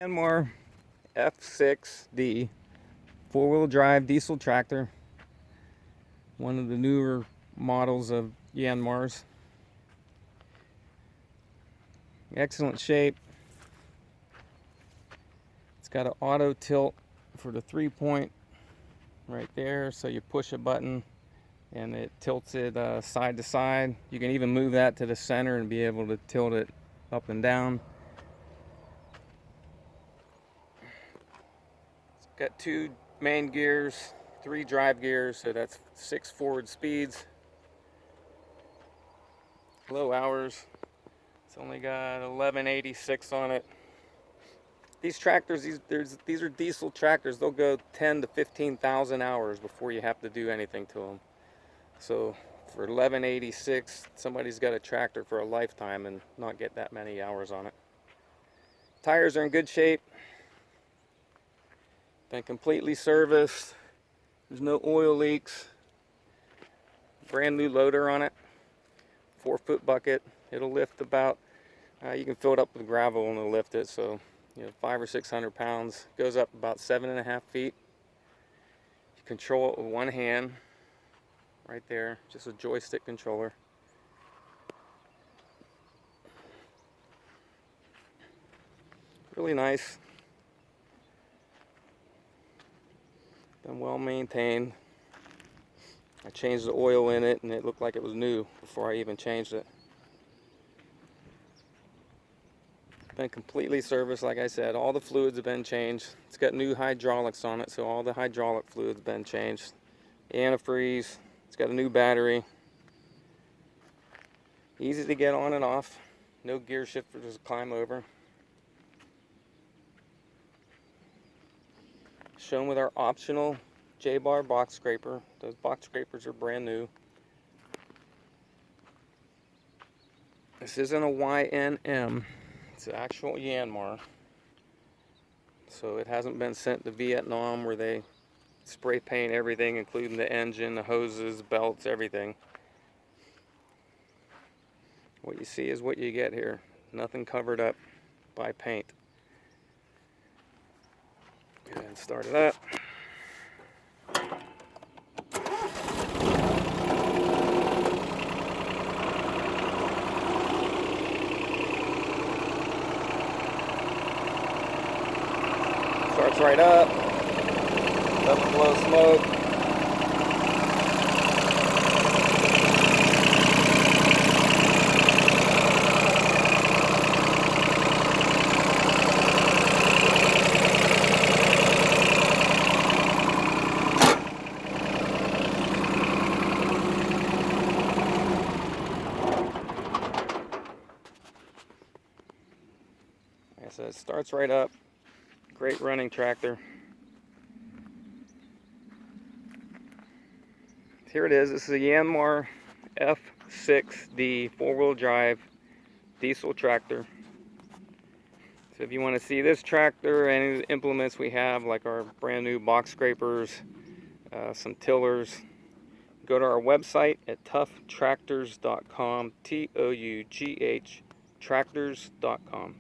Yanmar F6D four-wheel drive diesel tractor, one of the newer models of Yanmar's. Excellent shape. It's got an auto tilt for the 3-point right there, so you push a button and it tilts it side to side. You can even move that to the center and be able to tilt it up and down. It's got 2 main gears, 3 drive gears, so that's 6 forward speeds. Low hours. It's only got 1186 on it. These tractors, these are diesel tractors. They'll go 10 to 15,000 hours before you have to do anything to them. So for 1186, somebody's got a tractor for a lifetime and not get that many hours on it. Tires are in good shape. Been completely serviced. There's no oil leaks. Brand new loader on it. 4-foot bucket. It'll lift about, you can fill it up with gravel and it'll lift it, so 500 or 600 pounds. Goes up about 7.5 feet. You control it with one hand right there, just a joystick controller. Really nice. Been well maintained. I changed the oil in it and it looked like it was new before I even changed it. Been completely serviced, like I said. All the fluids have been changed. It's got new hydraulics on it, so all the hydraulic fluids have been changed. Antifreeze. It's got a new battery. Easy to get on and off. No gear shifters to climb over. Shown with our optional J-bar box scraper. Those box scrapers are brand new. This isn't a YNM. It's an actual Yanmar. So it hasn't been sent to Vietnam where they spray paint everything, including the engine, the hoses, belts, everything. What you see is what you get here. Nothing covered up by paint. Go ahead and start it up. Starts right up. Doesn't blow smoke. Like I said, it starts right up. Great running tractor. Here it is. This is a Yanmar F6D 4-wheel drive diesel tractor. So if you want to see this tractor and any of the implements we have, like our brand new box scrapers, some tillers, go to our website at ToughTractors.com, ToughTractors.com.